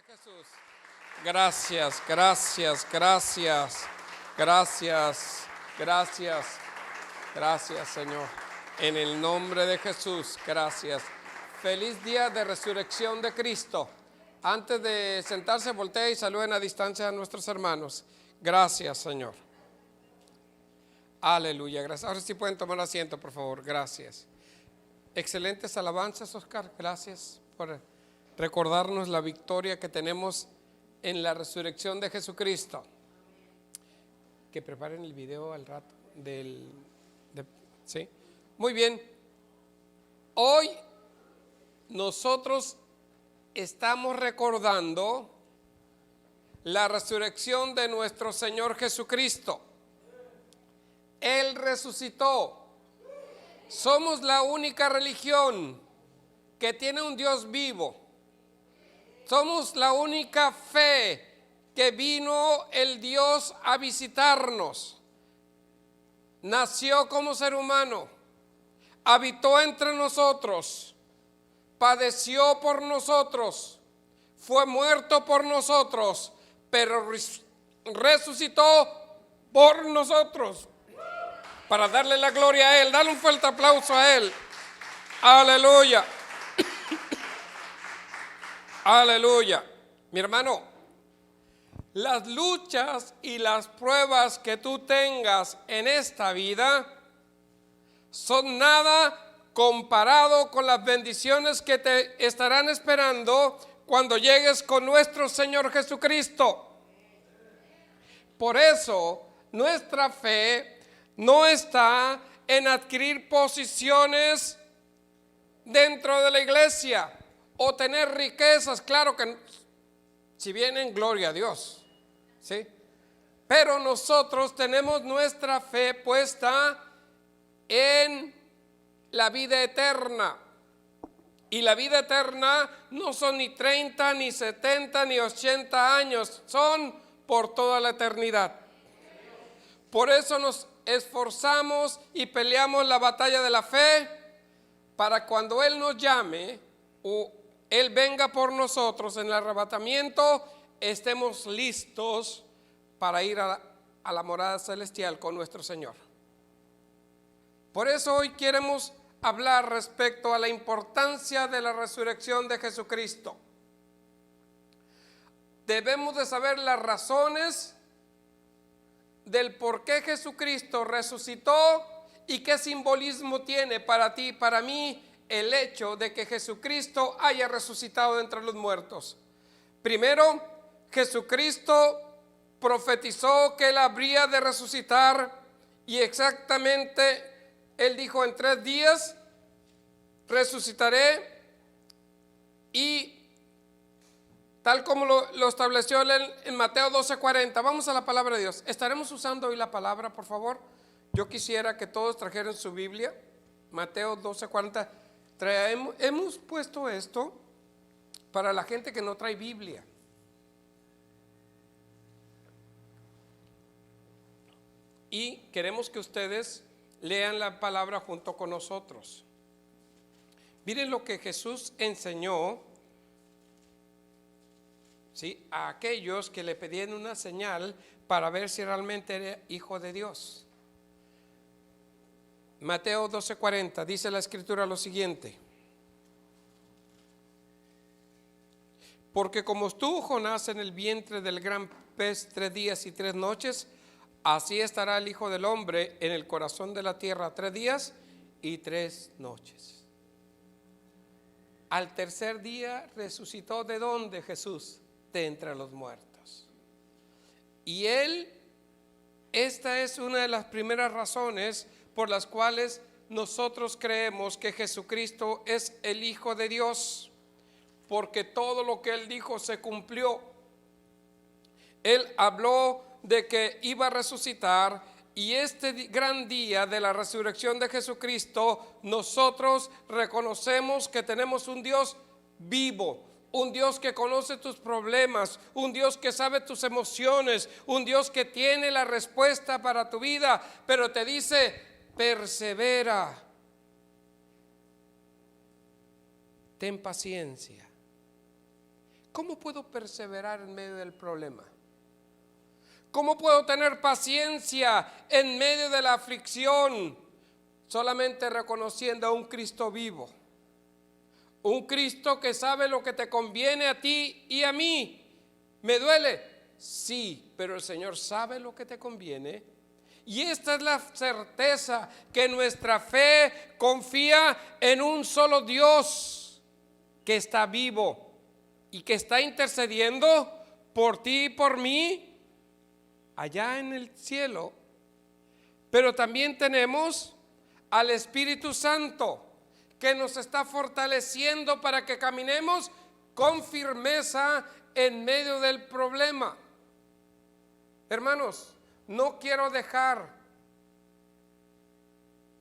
Jesús. Gracias, gracias, gracias, gracias, gracias, gracias, Señor. En el nombre de Jesús, gracias. Feliz día de resurrección de Cristo. Antes de sentarse, voltea y saluden a distancia a nuestros hermanos. Gracias, Señor. Aleluya, gracias. Ahora sí pueden tomar asiento, por favor. Gracias. Excelentes alabanzas, Oscar. Gracias por recordarnos la victoria que tenemos en la resurrección de Jesucristo. Que preparen el video al rato ¿sí? Muy bien. Hoy nosotros estamos recordando la resurrección de nuestro Señor Jesucristo. Él resucitó. Somos la única religión que tiene un Dios vivo. Somos la única fe que vino el Dios a visitarnos. Nació como ser humano, habitó entre nosotros, padeció por nosotros, fue muerto por nosotros, pero resucitó por nosotros. Para darle la gloria a Él, dale un fuerte aplauso a Él. Aleluya. Aleluya. Mi hermano, las luchas y las pruebas que tú tengas en esta vida son nada comparado con las bendiciones que te estarán esperando cuando llegues con nuestro Señor Jesucristo. Por eso, nuestra fe no está en adquirir posiciones dentro de la iglesia o tener riquezas. Claro que si vienen, gloria a Dios, ¿sí? Pero nosotros tenemos nuestra fe puesta en la vida eterna. Y la vida eterna no son ni 30, ni 70, ni 80 años, son por toda la eternidad. Por eso nos esforzamos y peleamos la batalla de la fe, para cuando Él nos llame o Él venga por nosotros en el arrebatamiento, estemos listos para ir a la morada celestial con nuestro Señor. Por eso hoy queremos hablar respecto a la importancia de la resurrección de Jesucristo. Debemos de saber las razones del por qué Jesucristo resucitó y qué simbolismo tiene para ti y para mí el hecho de que Jesucristo haya resucitado de entre los muertos. Primero, Jesucristo profetizó que Él habría de resucitar, y exactamente Él dijo: en 3 días resucitaré, y tal como lo estableció Él en Mateo 12:40. Vamos a la palabra de Dios. Estaremos usando hoy la palabra, por favor. Yo quisiera que todos trajeran su Biblia. Mateo 12:40. Hemos puesto esto para la gente que no trae Biblia. Y queremos que ustedes lean la palabra junto con nosotros. Miren lo que Jesús enseñó, ¿sí?, a aquellos que le pedían una señal para ver si realmente era hijo de Dios. Mateo 12:40, dice la escritura lo siguiente: porque como estuvo Jonás en el vientre del gran pez 3 días y 3 noches, así estará el Hijo del Hombre en el corazón de la tierra 3 días y 3 noches. Al tercer día resucitó. ¿De dónde, Jesús? De entre los muertos. Y esta es una de las primeras razones por las cuales nosotros creemos que Jesucristo es el Hijo de Dios, porque todo lo que Él dijo se cumplió. Él habló de que iba a resucitar, y este gran día de la resurrección de Jesucristo, nosotros reconocemos que tenemos un Dios vivo, un Dios que conoce tus problemas, un Dios que sabe tus emociones, un Dios que tiene la respuesta para tu vida, pero te dice: persevera, ten paciencia. ¿cómo puedo perseverar en medio del problema? ¿Cómo puedo tener paciencia en medio de la aflicción? Solamente reconociendo a un Cristo vivo. Un Cristo que sabe lo que te conviene a ti y a mí. ¿Me duele? Sí, pero el Señor sabe lo que te conviene. Y esta es la certeza, que nuestra fe confía en un solo Dios que está vivo y que está intercediendo por ti y por mí allá en el cielo. Pero también tenemos al Espíritu Santo, que nos está fortaleciendo para que caminemos con firmeza en medio del problema. Hermanos, no quiero dejar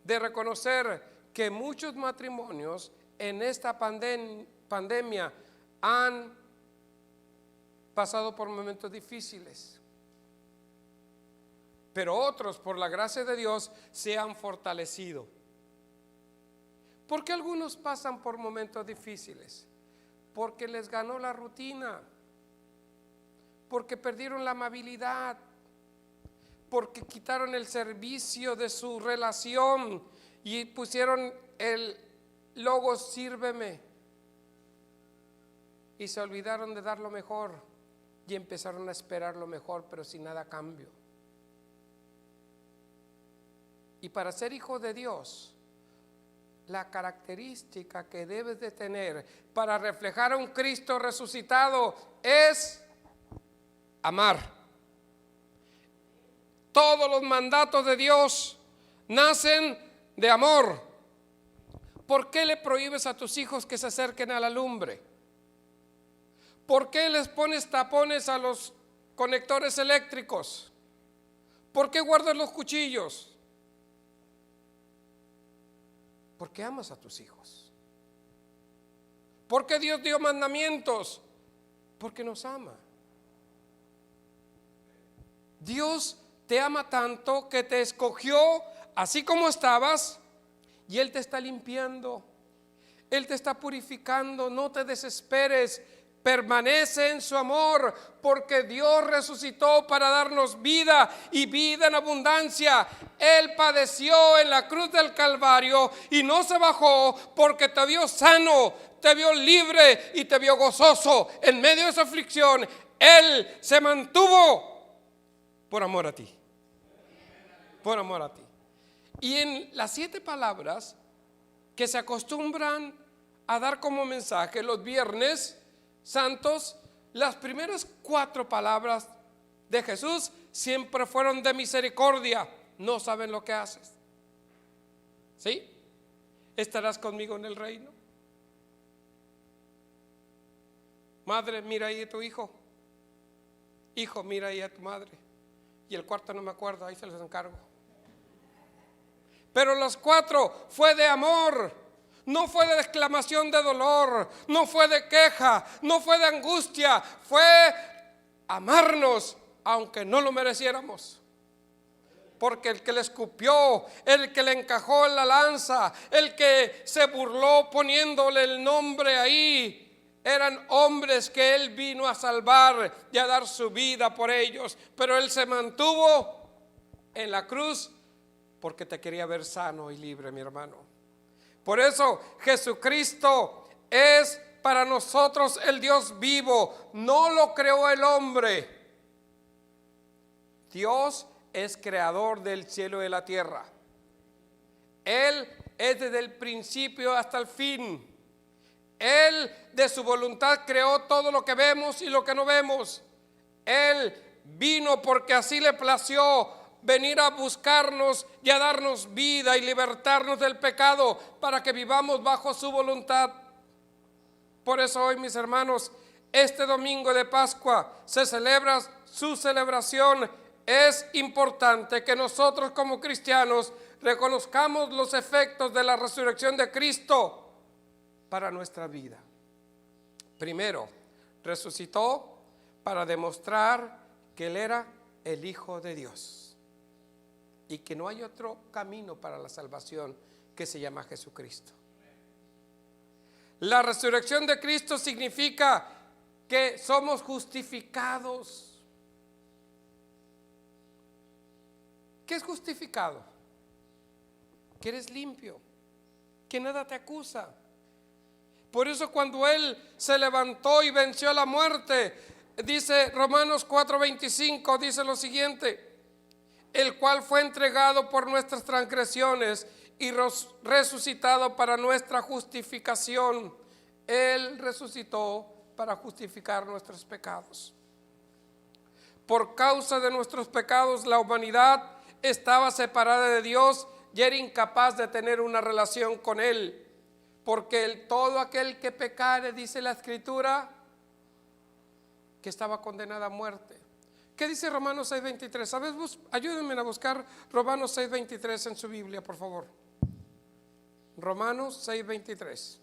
de reconocer que muchos matrimonios en esta pandemia han pasado por momentos difíciles. Pero otros, por la gracia de Dios, se han fortalecido. ¿Por qué algunos pasan por momentos difíciles? Porque les ganó la rutina, porque perdieron la amabilidad, porque quitaron el servicio de su relación y pusieron el logo sírveme, y se olvidaron de dar lo mejor y empezaron a esperar lo mejor, pero sin nada a cambio. Y para ser hijo de Dios, la característica que debes de tener para reflejar a un Cristo resucitado es amar. Todos los mandatos de Dios nacen de amor. ¿Por qué le prohíbes a tus hijos que se acerquen a la lumbre? ¿Por qué les pones tapones a los conectores eléctricos? ¿Por qué guardas los cuchillos? Porque amas a tus hijos. ¿Por qué Dios dio mandamientos? Porque nos ama. Dios te ama tanto que te escogió así como estabas, y Él te está limpiando, Él te está purificando. No te desesperes, permanece en su amor, porque Dios resucitó para darnos vida y vida en abundancia. Él padeció en la cruz del Calvario y no se bajó porque te vio sano, te vio libre y te vio gozoso en medio de esa aflicción. Él se mantuvo por amor a ti, por amor a ti. Y en las 7 palabras que se acostumbran a dar como mensaje los viernes santos, las primeras 4 palabras de Jesús siempre fueron de misericordia. No saben lo que haces. ¿Sí? ¿Estarás conmigo en el reino? Madre, mira ahí a tu hijo. Hijo, mira ahí a tu madre. Y el cuarto no me acuerdo, ahí se los encargo. Pero los 4 fue de amor. No fue de exclamación de dolor, no fue de queja, no fue de angustia, fue amarnos aunque no lo mereciéramos. Porque el que le escupió, el que le encajó en la lanza, el que se burló poniéndole el nombre ahí, eran hombres que Él vino a salvar y a dar su vida por ellos. Pero Él se mantuvo en la cruz porque te quería ver sano y libre, mi hermano. Por eso Jesucristo es para nosotros el Dios vivo. No lo creó el hombre. Dios es creador del cielo y de la tierra. Él es desde el principio hasta el fin. Él de su voluntad creó todo lo que vemos y lo que no vemos. Él vino porque así le plació venir a buscarnos y a darnos vida y libertarnos del pecado para que vivamos bajo su voluntad. Por eso hoy, mis hermanos, este domingo de Pascua se celebra su celebración. Es importante que nosotros como cristianos reconozcamos los efectos de la resurrección de Cristo para nuestra vida. Primero, resucitó para demostrar que Él era el Hijo de Dios y que no hay otro camino para la salvación que se llama Jesucristo. La resurrección de Cristo significa que somos justificados. ¿Qué es justificado? Que eres limpio, que nada te acusa. Por eso cuando Él se levantó y venció la muerte, dice Romanos 4:25, dice lo siguiente: el cual fue entregado por nuestras transgresiones y resucitado para nuestra justificación. Él resucitó para justificar nuestros pecados. Por causa de nuestros pecados, la humanidad estaba separada de Dios y era incapaz de tener una relación con Él. Porque todo aquel que pecare, dice la Escritura, que estaba condenado a muerte. ¿Qué dice Romanos 6:23? ¿Sabes? Ayúdenme a buscar Romanos 6:23 en su Biblia, por favor. Romanos 6:23.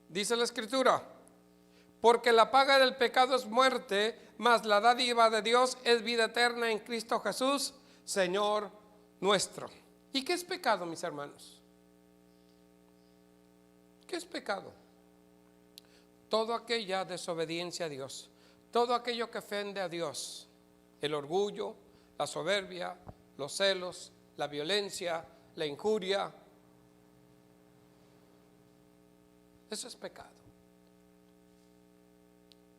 Dice la Escritura: porque la paga del pecado es muerte, mas la dádiva de Dios es vida eterna en Cristo Jesús, Señor nuestro. ¿Y qué es pecado, mis hermanos? ¿Qué es pecado? Toda aquella desobediencia a Dios, todo aquello que ofende a Dios, el orgullo, la soberbia, los celos, la violencia, la injuria, eso es pecado.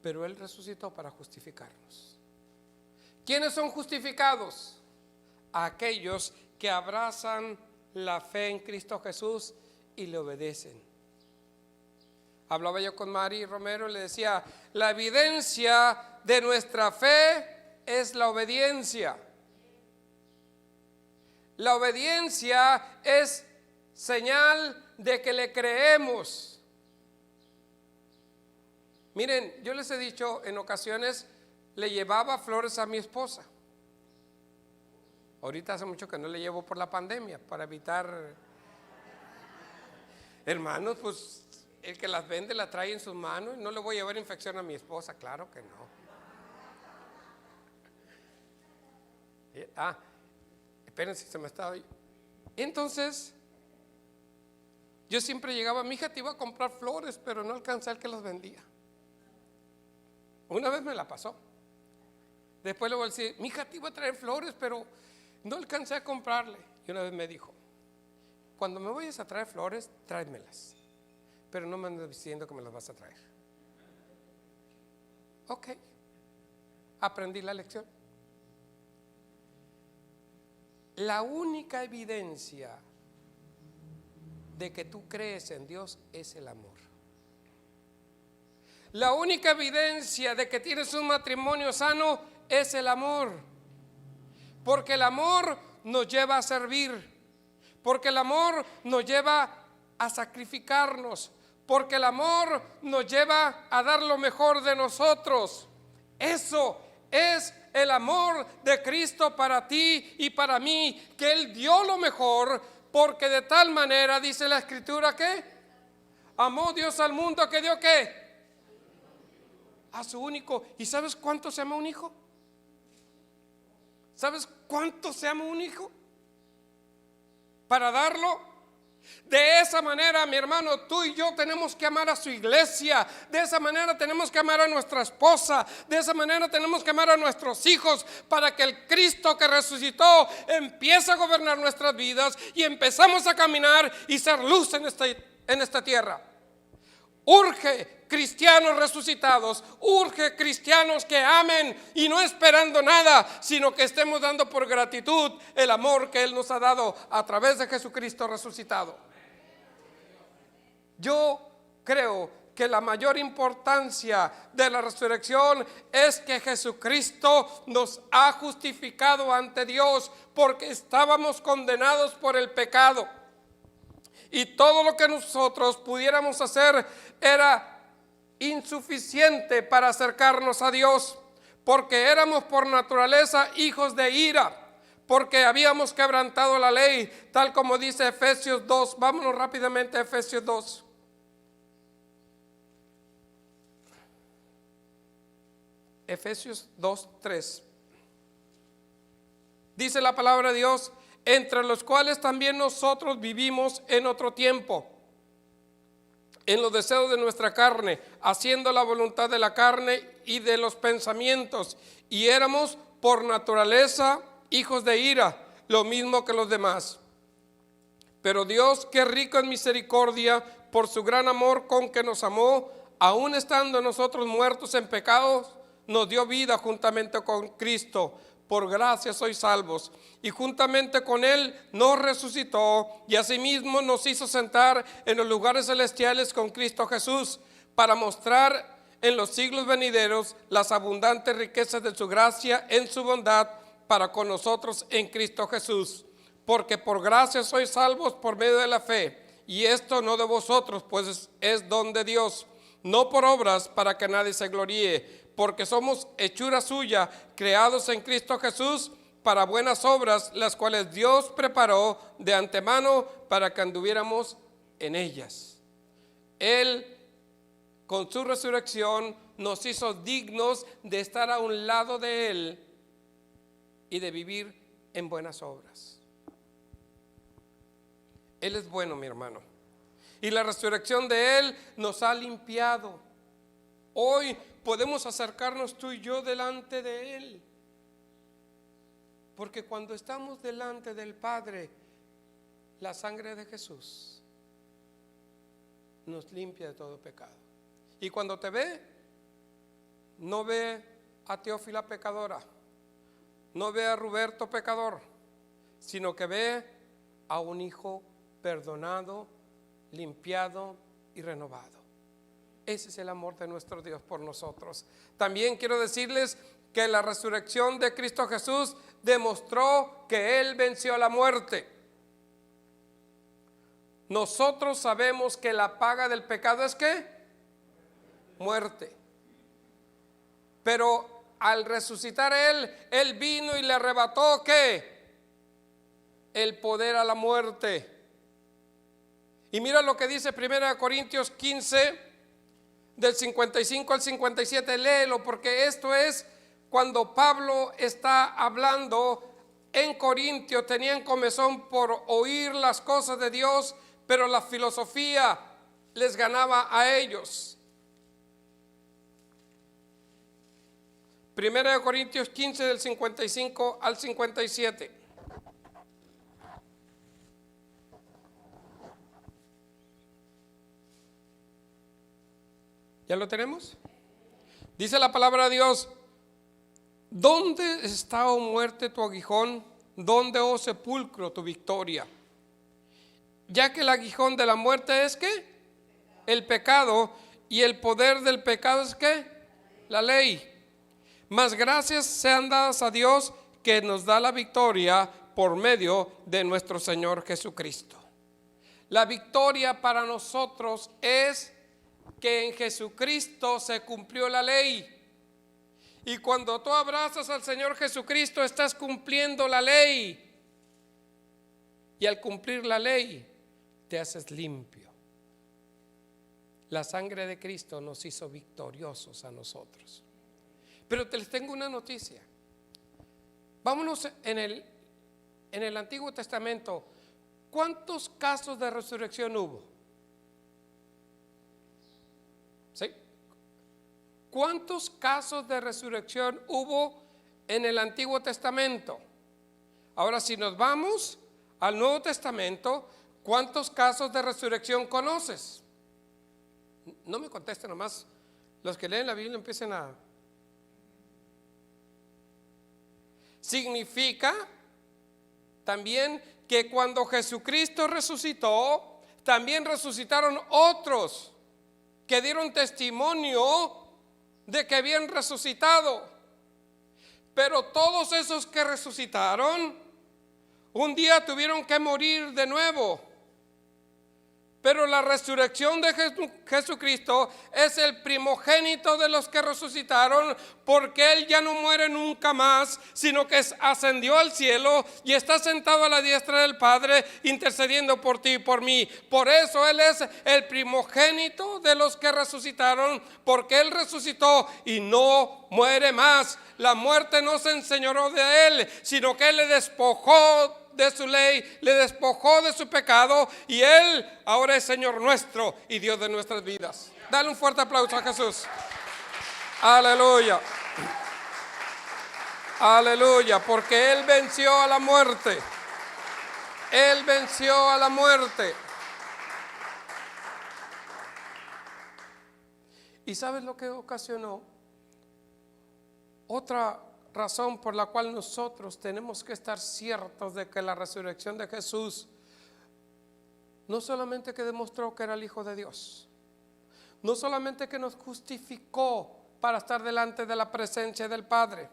Pero Él resucitó para justificarnos. ¿Quiénes son justificados? Aquellos que abrazan la fe en Cristo Jesús y le obedecen. Hablaba yo con Mari Romero y le decía: la evidencia de nuestra fe es la obediencia. La obediencia es señal de que le creemos. Miren, yo les he dicho en ocasiones, le llevaba flores a mi esposa. Ahorita hace mucho que no le llevo por la pandemia, para evitar. Hermanos, pues el que las vende la trae en sus manos. No le voy a llevar infección a mi esposa, claro que no. Espérense, se me estaba. Entonces, yo siempre llegaba: mi hija, te iba a comprar flores, pero no alcancé al que las vendía. Una vez me la pasó. Después le voy a decir: mi hija, te iba a traer flores, pero no alcancé a comprarle. Y una vez me dijo: cuando me vayas a traer flores, tráemelas, pero no me andes diciendo que me las vas a traer. Ok, aprendí la lección. La única evidencia de que tú crees en Dios es el amor. La única evidencia de que tienes un matrimonio sano es el amor. Porque el amor nos lleva a servir. Porque el amor nos lleva a sacrificarnos. Porque el amor nos lleva a dar lo mejor de nosotros. Eso es el amor de Cristo para ti y para mí, que Él dio lo mejor, porque de tal manera, dice la Escritura, que amó Dios al mundo, que dio ¿qué? A su único. ¿Y sabes cuánto se ama un hijo? ¿Sabes cuánto se ama un hijo? Para darlo. De esa manera, mi hermano, tú y yo tenemos que amar a su iglesia. De esa manera tenemos que amar a nuestra esposa. De esa manera tenemos que amar a nuestros hijos, para que el Cristo que resucitó empiece a gobernar nuestras vidas y empezamos a caminar y ser luz en esta tierra. Urge cristianos resucitados, urge cristianos que amen y no esperando nada, sino que estemos dando por gratitud el amor que Él nos ha dado a través de Jesucristo resucitado. Yo creo que la mayor importancia de la resurrección es que Jesucristo nos ha justificado ante Dios, porque estábamos condenados por el pecado. Y todo lo que nosotros pudiéramos hacer era insuficiente para acercarnos a Dios, porque éramos por naturaleza hijos de ira, porque habíamos quebrantado la ley, tal como dice Efesios 2. Vámonos rápidamente a Efesios 2. Efesios 2:3. Dice la palabra de Dios, entre los cuales también nosotros vivimos en otro tiempo, en los deseos de nuestra carne, haciendo la voluntad de la carne y de los pensamientos, y éramos por naturaleza hijos de ira, lo mismo que los demás. Pero Dios, que es rico en misericordia, por su gran amor con que nos amó, aun estando nosotros muertos en pecados, nos dio vida juntamente con Cristo. Por gracia sois salvos, y juntamente con Él nos resucitó, y asimismo nos hizo sentar en los lugares celestiales con Cristo Jesús, para mostrar en los siglos venideros las abundantes riquezas de su gracia en su bondad para con nosotros en Cristo Jesús. Porque por gracia sois salvos por medio de la fe, y esto no de vosotros, pues es don de Dios, no por obras para que nadie se gloríe, porque somos hechura suya, creados en Cristo Jesús para buenas obras, las cuales Dios preparó de antemano para que anduviéramos en ellas. Él, con su resurrección, nos hizo dignos de estar a un lado de Él y de vivir en buenas obras. Él es bueno, mi hermano, y la resurrección de Él nos ha limpiado. Hoy podemos acercarnos tú y yo delante de Él, porque cuando estamos delante del Padre, la sangre de Jesús nos limpia de todo pecado. Y cuando te ve, no ve a Teófila pecadora, no ve a Roberto pecador, sino que ve a un hijo perdonado, limpiado y renovado. Ese es el amor de nuestro Dios por nosotros. También quiero decirles que la resurrección de Cristo Jesús demostró que Él venció la muerte. Nosotros sabemos que la paga del pecado es ¿qué? Muerte. Pero al resucitar Él vino y le arrebató ¿qué? El poder a la muerte. Y mira lo que dice 1 Corintios 15, del 55 al 57, léelo, porque esto es cuando Pablo está hablando en Corintio. Tenían comezón por oír las cosas de Dios, pero la filosofía les ganaba a ellos. 1 Corintios 15, del 55 al 57. ¿Ya lo tenemos? Dice la palabra de Dios: ¿dónde está, oh muerte, tu aguijón? ¿Dónde, oh sepulcro, tu victoria? Ya que el aguijón de la muerte es ¿qué? El pecado, y el poder del pecado es ¿qué? La ley. Mas gracias sean dadas a Dios, que nos da la victoria por medio de nuestro Señor Jesucristo. La victoria para nosotros es que en Jesucristo se cumplió la ley. Y cuando tú abrazas al Señor Jesucristo, estás cumpliendo la ley. Y al cumplir la ley, te haces limpio. La sangre de Cristo nos hizo victoriosos a nosotros. Pero te les tengo una noticia. Vámonos en el Antiguo Testamento. ¿Cuántos casos de resurrección hubo? ¿Sí? ¿Cuántos casos de resurrección hubo en el Antiguo Testamento? Ahora, si nos vamos al Nuevo Testamento, ¿cuántos casos de resurrección conoces? No me contesten nomás. Los que leen la Biblia empiecen a... Significa también que cuando Jesucristo resucitó, también resucitaron otros que dieron testimonio de que habían resucitado. Pero todos esos que resucitaron, un día tuvieron que morir de nuevo. Pero la resurrección de Jesucristo es el primogénito de los que resucitaron, porque Él ya no muere nunca más, sino que ascendió al cielo y está sentado a la diestra del Padre, intercediendo por ti y por mí. Por eso Él es el primogénito de los que resucitaron, porque Él resucitó y no muere más. La muerte no se enseñoreó de Él, sino que Él le despojó de su ley, le despojó de su pecado, y Él ahora es Señor nuestro y Dios de nuestras vidas. Dale un fuerte aplauso a Jesús. Aleluya. Aleluya, porque Él venció a la muerte. Él venció a la muerte. ¿Y sabes lo que ocasionó? Otra razón por la cual nosotros tenemos que estar ciertos de que la resurrección de Jesús no solamente que demostró que era el Hijo de Dios, no solamente que nos justificó para estar delante de la presencia del Padre,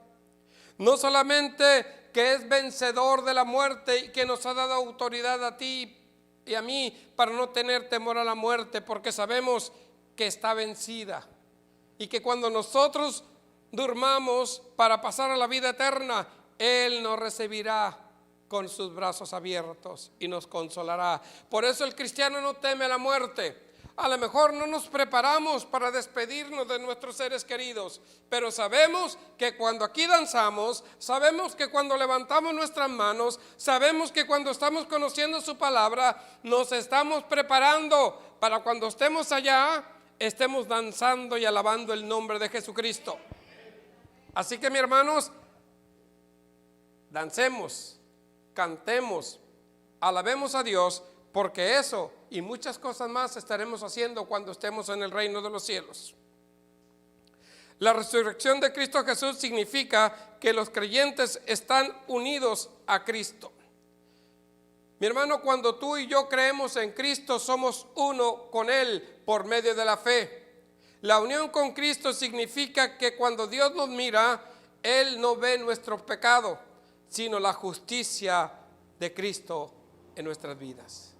no solamente que es vencedor de la muerte y que nos ha dado autoridad a ti y a mí para no tener temor a la muerte, porque sabemos que está vencida y que cuando nosotros durmamos para pasar a la vida eterna, Él nos recibirá con sus brazos abiertos y nos consolará. Por eso el cristiano no teme a la muerte. A lo mejor no nos preparamos para despedirnos de nuestros seres queridos, pero sabemos que cuando aquí danzamos, sabemos que cuando levantamos nuestras manos, sabemos que cuando estamos conociendo su palabra, nos estamos preparando para cuando estemos allá, estemos danzando y alabando el nombre de Jesucristo. Así que, mis hermanos, dancemos, cantemos, alabemos a Dios, porque eso y muchas cosas más estaremos haciendo cuando estemos en el reino de los cielos. La resurrección de Cristo Jesús significa que los creyentes están unidos a Cristo. Mi hermano, cuando tú y yo creemos en Cristo, somos uno con Él por medio de la fe. La unión con Cristo significa que cuando Dios nos mira, Él no ve nuestro pecado, sino la justicia de Cristo en nuestras vidas.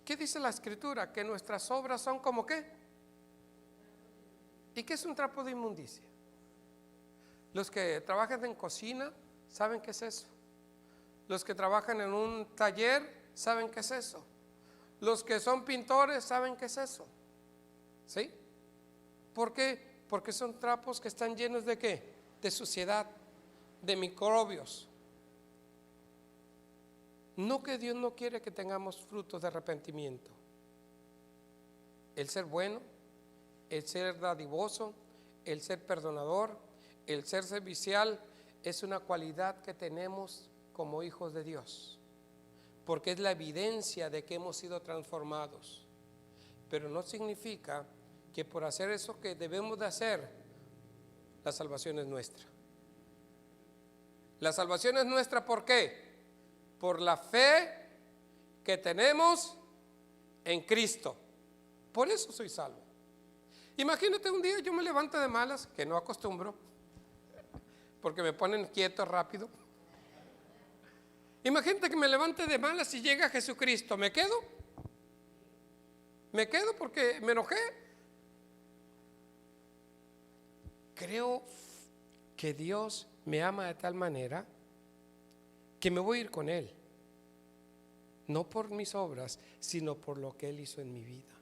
¿Qué dice la Escritura? Que nuestras obras son como ¿qué? ¿Y qué es un trapo de inmundicia? Los que trabajan en cocina saben qué es eso. Los que trabajan en un taller saben qué es eso. Los que son pintores saben qué es eso. ¿Sí? ¿Por qué? Porque son trapos que están llenos de ¿qué? De suciedad, de microbios. No que Dios no quiere que tengamos frutos de arrepentimiento. El ser bueno, el ser dadivoso, el ser perdonador, el ser servicial es una cualidad que tenemos como hijos de Dios, porque es la evidencia de que hemos sido transformados. Pero no significa que por hacer eso que debemos de hacer, la salvación es nuestra. La salvación es nuestra, ¿por qué? Por la fe que tenemos en Cristo. Por eso soy salvo. Imagínate un día yo me levanto de malas, que no acostumbro, porque me ponen quieto rápido. Imagínate que me levante de malas y llega Jesucristo. ¿Me quedo? ¿Me quedo porque me enojé? Creo que Dios me ama de tal manera que me voy a ir con Él. No por mis obras, sino por lo que Él hizo en mi vida.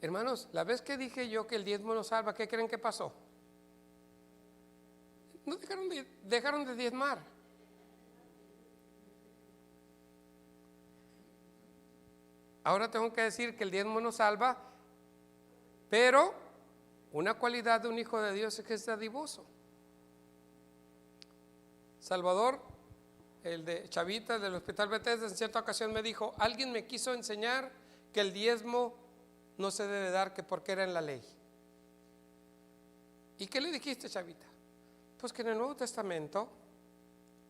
Hermanos, la vez que dije yo que el diezmo nos salva, ¿qué creen que pasó? No dejaron de diezmar. Ahora tengo que decir que el diezmo nos salva, pero una cualidad de un hijo de Dios es que es dadivoso. Salvador, el de Chavita del Hospital Bethesda, en cierta ocasión me dijo: alguien me quiso enseñar que el diezmo no se debe dar que porque era en la ley. ¿Y qué le dijiste, Chavita? Pues que en el Nuevo Testamento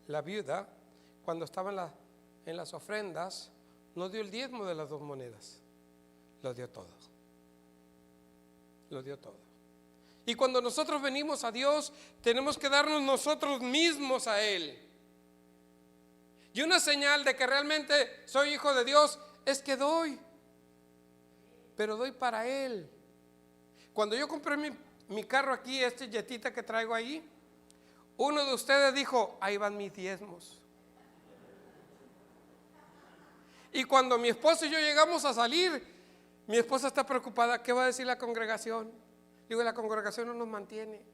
la viuda, cuando estaba en las ofrendas, no dio el diezmo de las 2 monedas, lo dio todo. Lo dio todo. Y cuando nosotros venimos a Dios, tenemos que darnos nosotros mismos a Él. Y una señal de que realmente soy hijo de Dios es que doy, pero doy para Él. Cuando yo compré mi carro aquí, este Jetita que traigo ahí, uno de ustedes dijo, ahí van mis diezmos. Y cuando mi esposo y yo llegamos a salir, mi esposa está preocupada, ¿qué va a decir la congregación? Digo, la congregación no nos mantiene.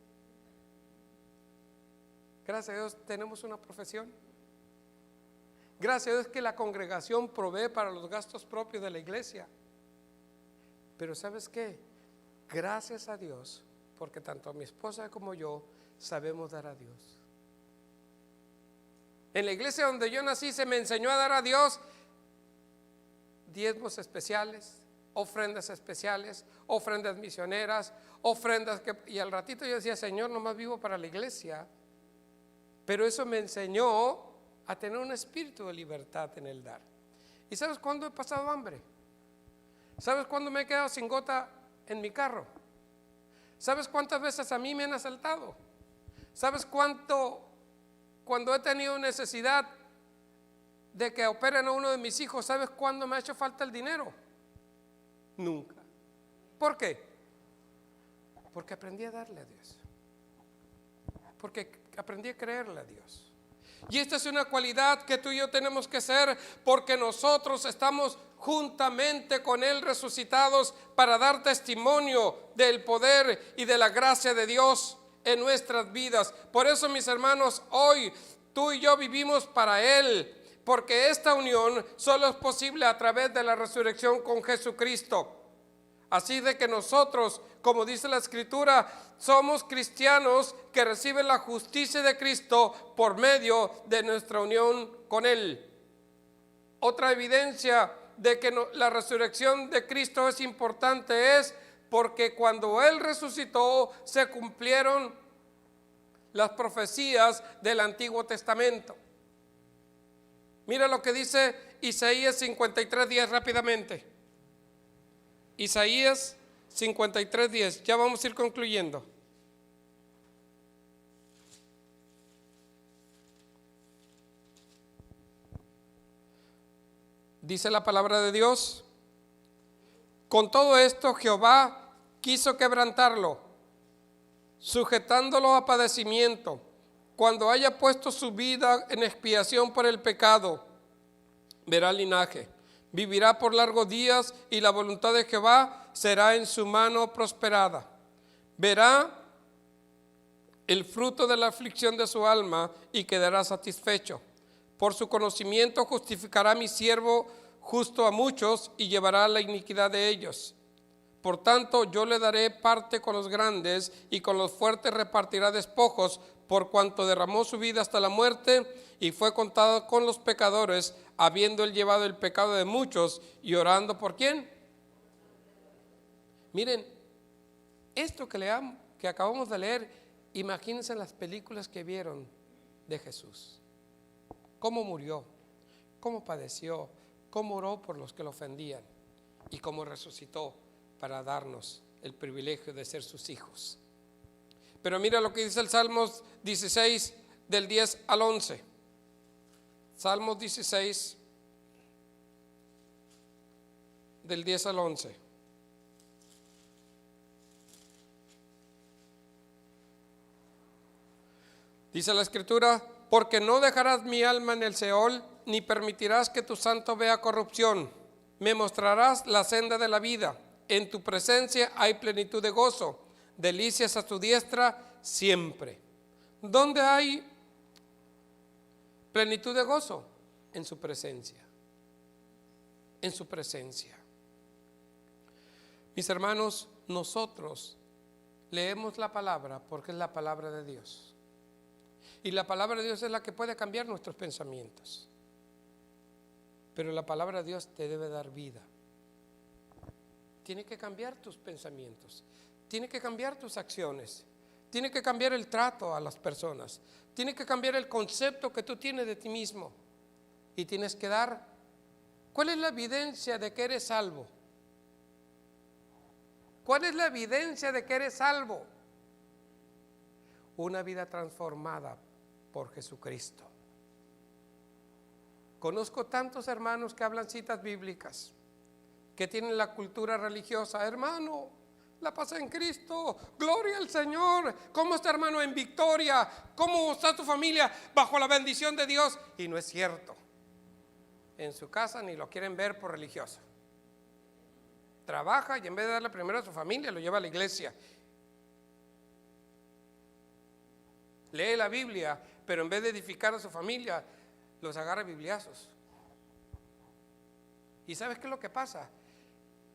Gracias a Dios tenemos una profesión. Gracias a Dios que la congregación provee para los gastos propios de la iglesia. Pero ¿sabes qué? Gracias a Dios, porque tanto mi esposa como yo sabemos dar a Dios. En la iglesia donde yo nací se me enseñó a dar a Dios diezmos especiales, ofrendas especiales, ofrendas misioneras, ofrendas que, y al ratito yo decía, Señor, nomás vivo para la iglesia. Pero eso me enseñó a tener un espíritu de libertad en el dar. ¿Y sabes cuándo he pasado hambre? ¿Sabes cuándo me he quedado sin gota en mi carro? ¿Sabes cuántas veces a mí me han asaltado? ¿Sabes cuánto cuando he tenido necesidad de que operen a uno de mis hijos? ¿Sabes cuándo me ha hecho falta el dinero? Nunca. ¿Por qué? Porque aprendí a darle a Dios. Porque aprendí a creerle a Dios. Y esta es una cualidad que tú y yo tenemos que ser, porque nosotros estamos juntamente con Él resucitados para dar testimonio del poder y de la gracia de Dios en nuestras vidas. Por eso, mis hermanos, hoy tú y yo vivimos para Él, porque esta unión solo es posible a través de la resurrección con Jesucristo. Así de que nosotros, como dice la Escritura, somos cristianos que reciben la justicia de Cristo por medio de nuestra unión con Él. Otra evidencia de que la resurrección de Cristo es importante es porque cuando Él resucitó se cumplieron las profecías del Antiguo Testamento. Mira lo que dice Isaías 53:10 rápidamente. Isaías 53:10, ya vamos a ir concluyendo. Dice la palabra de Dios: con todo esto Jehová quiso quebrantarlo, sujetándolo a padecimiento, cuando haya puesto su vida en expiación por el pecado, verá linaje. Vivirá por largos días y la voluntad de Jehová será en su mano prosperada. Verá el fruto de la aflicción de su alma y quedará satisfecho. Por su conocimiento justificará mi siervo justo a muchos y llevará la iniquidad de ellos. Por tanto, yo le daré parte con los grandes y con los fuertes repartirá despojos, por cuanto derramó su vida hasta la muerte y fue contado con los pecadores, habiendo él llevado el pecado de muchos y orando por ¿quién? Miren, esto que acabamos de leer, imagínense las películas que vieron de Jesús. Cómo murió, cómo padeció, cómo oró por los que lo ofendían y cómo resucitó para darnos el privilegio de ser sus hijos. Pero mira lo que dice el Salmos 16 del 10 al 11. Salmos 16 del 10 al 11. Dice la Escritura: porque no dejarás mi alma en el Seol, ni permitirás que tu santo vea corrupción. Me mostrarás la senda de la vida. En tu presencia hay plenitud de gozo, delicias a tu diestra siempre. ¿Dónde hay plenitud de gozo? En su presencia. En su presencia. Mis hermanos, nosotros leemos la palabra porque es la palabra de Dios. Y la palabra de Dios es la que puede cambiar nuestros pensamientos. Pero la palabra de Dios te debe dar vida. Tiene que cambiar tus pensamientos, tiene que cambiar tus acciones, tiene que cambiar el trato a las personas, tiene que cambiar el concepto que tú tienes de ti mismo. Y tienes que dar, ¿cuál es la evidencia de que eres salvo? ¿Cuál es la evidencia de que eres salvo? Una vida transformada por Jesucristo. Conozco tantos hermanos que hablan citas bíblicas, que tienen la cultura religiosa. Hermano, la paz en Cristo, gloria al Señor. ¿Cómo está, hermano, en victoria? ¿Cómo está tu familia bajo la bendición de Dios? Y no es cierto. En su casa ni lo quieren ver por religioso. Trabaja y en vez de darle primero a su familia, lo lleva a la iglesia. Lee la Biblia, pero en vez de edificar a su familia, los agarra a bibliazos. ¿Y sabes qué es lo que pasa?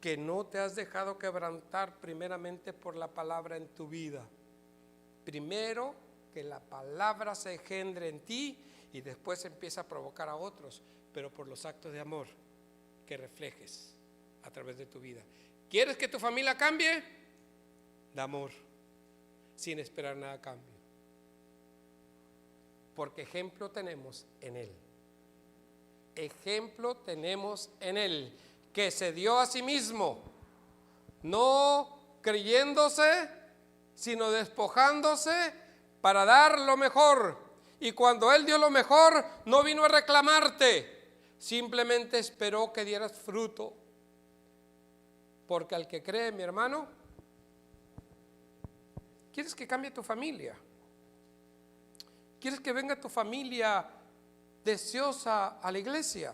Que no te has dejado quebrantar primeramente por la palabra en tu vida. Primero que la palabra se engendre en ti y después empieza a provocar a otros, pero por los actos de amor que reflejes a través de tu vida. ¿Quieres que tu familia cambie? Da amor, sin esperar nada a cambio. Porque ejemplo tenemos en Él. Ejemplo tenemos en Él, que se dio a sí mismo, no creyéndose, sino despojándose para dar lo mejor. Y cuando Él dio lo mejor, no vino a reclamarte, simplemente esperó que dieras fruto. Porque al que cree, mi hermano, ¿quieres que cambie tu familia? ¿Quieres que venga tu familia deseosa a la iglesia?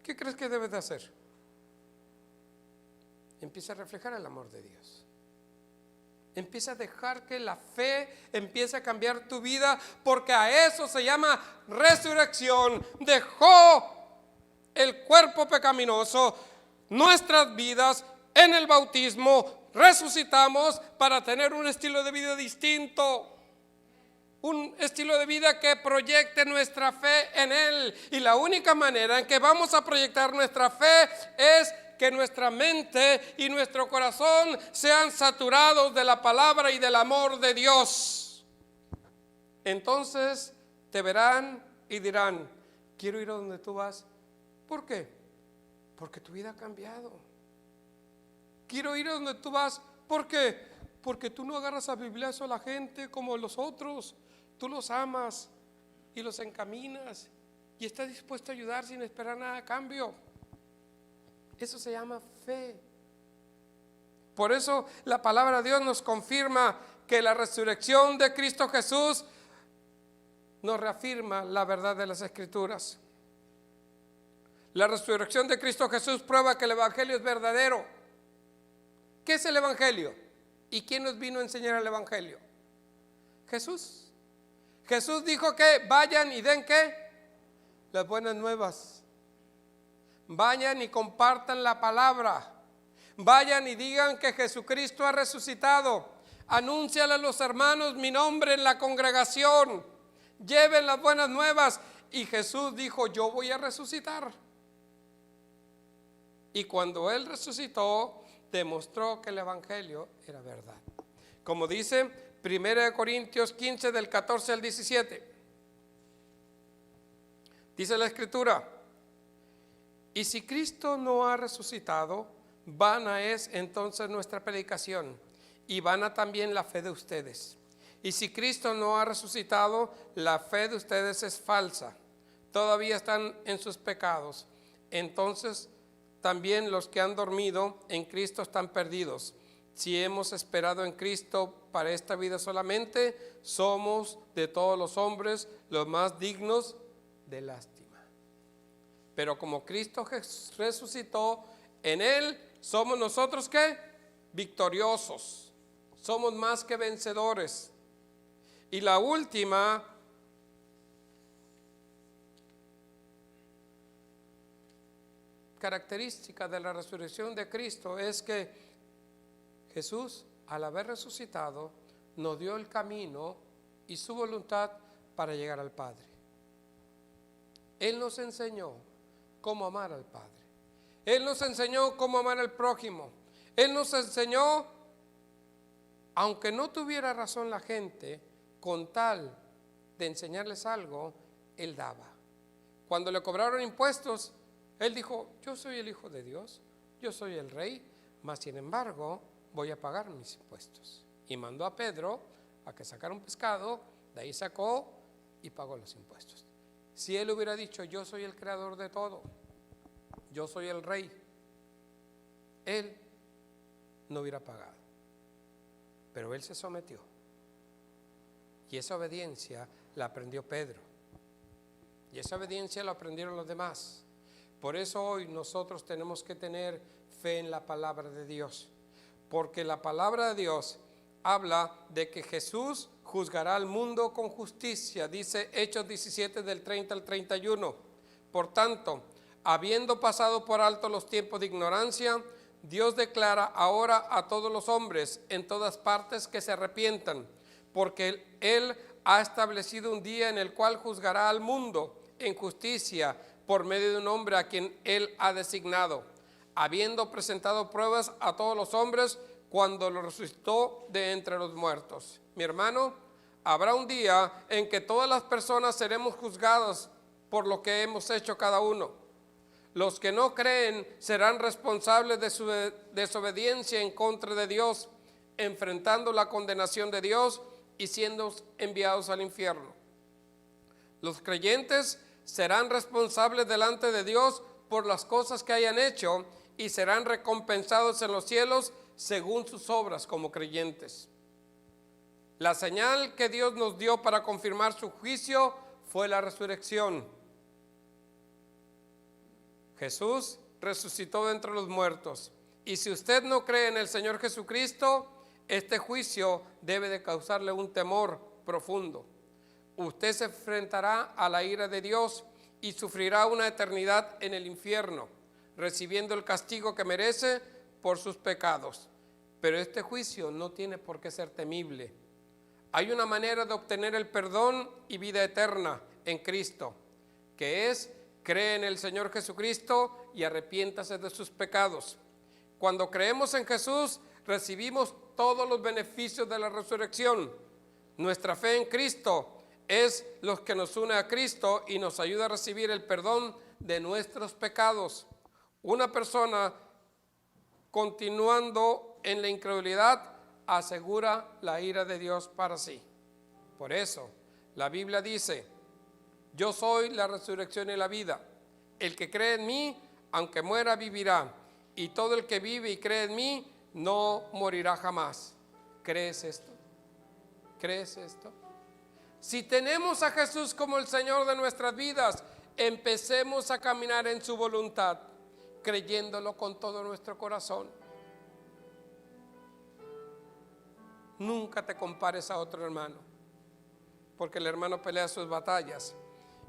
¿Qué crees que debes de hacer? Empieza a reflejar el amor de Dios. Empieza a dejar que la fe empiece a cambiar tu vida, porque a eso se llama resurrección. Dejó el cuerpo pecaminoso, nuestras vidas, en el bautismo, resucitamos para tener un estilo de vida distinto. Un estilo de vida que proyecte nuestra fe en Él. Y la única manera en que vamos a proyectar nuestra fe es que nuestra mente y nuestro corazón sean saturados de la palabra y del amor de Dios. Entonces te verán y dirán: quiero ir a donde tú vas. ¿Por qué? Porque tu vida ha cambiado. Quiero ir a donde tú vas. ¿Por qué? Porque tú no agarras a bibliazo a la gente como los otros. Tú los amas y los encaminas y estás dispuesto a ayudar sin esperar nada a cambio. Eso se llama fe. Por eso la palabra de Dios nos confirma que la resurrección de Cristo Jesús nos reafirma la verdad de las Escrituras. La resurrección de Cristo Jesús prueba que el Evangelio es verdadero. ¿Qué es el Evangelio? ¿Y quién nos vino a enseñar el Evangelio? Jesús. Jesús dijo que vayan y den ¿qué? Las buenas nuevas. Vayan y compartan la palabra. Vayan y digan que Jesucristo ha resucitado. Anúnciale a los hermanos mi nombre en la congregación. Lleven las buenas nuevas. Y Jesús dijo: yo voy a resucitar. Y cuando Él resucitó, demostró que el Evangelio era verdad. Como dice 1 Corintios 15 del 14 al 17. Dice la Escritura: y si Cristo no ha resucitado, vana es entonces nuestra predicación, y vana también la fe de ustedes. Y si Cristo no ha resucitado, la fe de ustedes es falsa. Todavía están en sus pecados. Entonces también los que han dormido en Cristo están perdidos. Si hemos esperado en Cristo para esta vida solamente, somos de todos los hombres los más dignos de lástima. Pero como Cristo resucitó, en Él somos nosotros ¿qué? Victoriosos. Somos más que vencedores. Y la última característica de la resurrección de Cristo es que Jesús, al haber resucitado, nos dio el camino y su voluntad para llegar al Padre. Él nos enseñó cómo amar al Padre. Él nos enseñó cómo amar al prójimo. Él nos enseñó, aunque no tuviera razón la gente, con tal de enseñarles algo, Él daba. Cuando le cobraron impuestos, Él dijo: yo soy el Hijo de Dios, yo soy el Rey, mas sin embargo voy a pagar mis impuestos. Y mandó a Pedro a que sacara un pescado, de ahí sacó y pagó los impuestos. Si Él hubiera dicho, yo soy el creador de todo, yo soy el rey, Él no hubiera pagado. Pero Él se sometió. Y esa obediencia la aprendió Pedro. Y esa obediencia la aprendieron los demás. Por eso hoy nosotros tenemos que tener fe en la palabra de Dios. Porque la palabra de Dios habla de que Jesús juzgará al mundo con justicia. Dice Hechos 17 del 30 al 31. Por tanto, habiendo pasado por alto los tiempos de ignorancia, Dios declara ahora a todos los hombres en todas partes que se arrepientan, porque Él ha establecido un día en el cual juzgará al mundo en justicia por medio de un hombre a quien Él ha designado, habiendo presentado pruebas a todos los hombres cuando lo resucitó de entre los muertos. Mi hermano, habrá un día en que todas las personas seremos juzgadas por lo que hemos hecho cada uno. Los que no creen serán responsables de su desobediencia en contra de Dios, enfrentando la condenación de Dios y siendo enviados al infierno. Los creyentes serán responsables delante de Dios por las cosas que hayan hecho y serán recompensados en los cielos según sus obras como creyentes. La señal que Dios nos dio para confirmar su juicio fue la resurrección. Jesús resucitó de entre los muertos. Y si usted no cree en el Señor Jesucristo, este juicio debe de causarle un temor profundo. Usted se enfrentará a la ira de Dios y sufrirá una eternidad en el infierno, recibiendo el castigo que merece por sus pecados. Pero este juicio no tiene por qué ser temible. Hay una manera de obtener el perdón y vida eterna en Cristo, que es: cree en el Señor Jesucristo y arrepiéntase de sus pecados. Cuando creemos en Jesús, recibimos todos los beneficios de la resurrección. Nuestra fe en Cristo es lo que nos une a Cristo y nos ayuda a recibir el perdón de nuestros pecados. Una persona continuando en la incredulidad asegura la ira de Dios para sí. Por eso la Biblia dice: yo soy la resurrección y la vida. El que cree en mí, aunque muera, vivirá. Y todo el que vive y cree en mí, no morirá jamás. ¿Crees esto? ¿Crees esto? Si tenemos a Jesús como el Señor de nuestras vidas, empecemos a caminar en su voluntad, creyéndolo con todo nuestro corazón. Nunca te compares a otro hermano, porque el hermano pelea sus batallas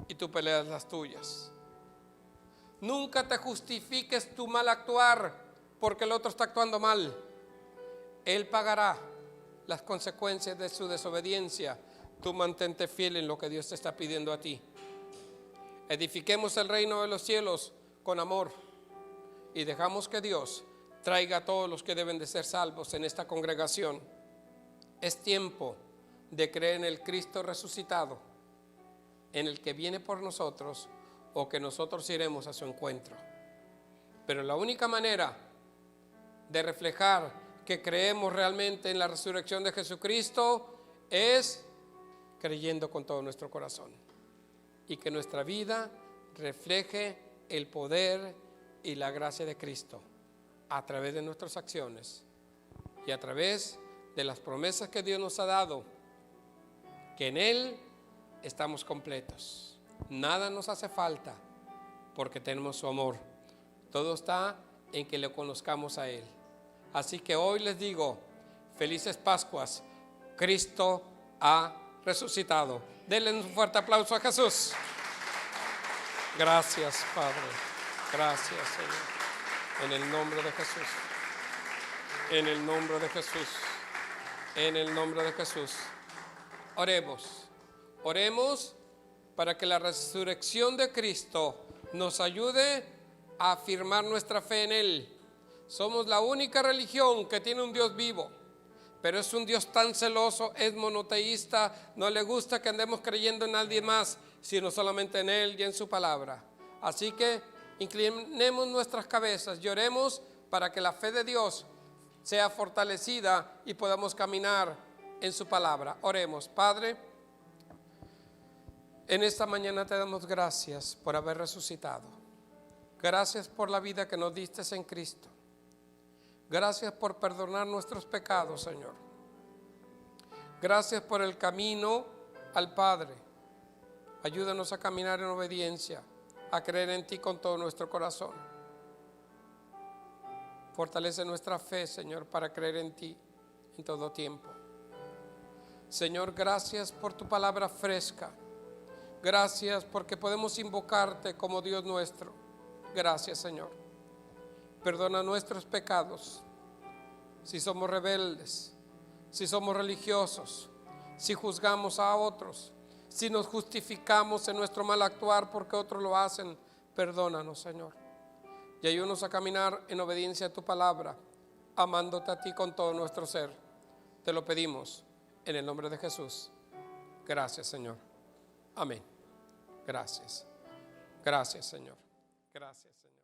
y tú peleas las tuyas. Nunca te justifiques tu mal actuar porque el otro está actuando mal. Él pagará las consecuencias de su desobediencia. Tú mantente fiel en lo que Dios te está pidiendo a ti. Edifiquemos el reino de los cielos con amor y dejamos que Dios traiga a todos los que deben de ser salvos en esta congregación. Es tiempo de creer en el Cristo resucitado, en el que viene por nosotros o que nosotros iremos a su encuentro. Pero la única manera de reflejar que creemos realmente en la resurrección de Jesucristo es creyendo con todo nuestro corazón y que nuestra vida refleje el poder y la gracia de Cristo a través de nuestras acciones y a través de las promesas que Dios nos ha dado, que en Él estamos completos. Nada nos hace falta porque tenemos su amor. Todo está en que le conozcamos a Él. Así que hoy les digo, felices Pascuas. Cristo ha resucitado. Denle un fuerte aplauso a Jesús. Gracias, Padre. Gracias, Señor. En el nombre de Jesús. En el nombre de Jesús. En el nombre de Jesús. Oremos. Oremos para que la resurrección de Cristo nos ayude a afirmar nuestra fe en Él. Somos la única religión que tiene un Dios vivo, pero es un Dios tan celoso, es monoteísta, no le gusta que andemos creyendo en nadie más, sino solamente en Él y en su palabra. Así que inclinemos nuestras cabezas y oremos para que la fe de Dios sea fortalecida y podamos caminar en su palabra. Oremos. Padre, En esta mañana te damos gracias por haber resucitado. Gracias por la vida que nos diste en Cristo. Gracias por perdonar nuestros pecados, Señor. Gracias por el camino al Padre. Ayúdanos a caminar en obediencia, a creer en ti con todo nuestro corazón. Fortalece nuestra fe, Señor, para creer en ti en todo tiempo. Señor, gracias por tu palabra fresca. Gracias porque podemos invocarte como Dios nuestro. Gracias, Señor. Perdona nuestros pecados. Si somos rebeldes, si somos religiosos, si juzgamos a otros, si nos justificamos en nuestro mal actuar porque otros lo hacen, perdónanos, Señor. Y ayúdanos a caminar en obediencia a tu palabra, amándote a ti con todo nuestro ser. Te lo pedimos en el nombre de Jesús. Gracias, Señor. Amén. Gracias. Gracias, Señor. Gracias, Señor.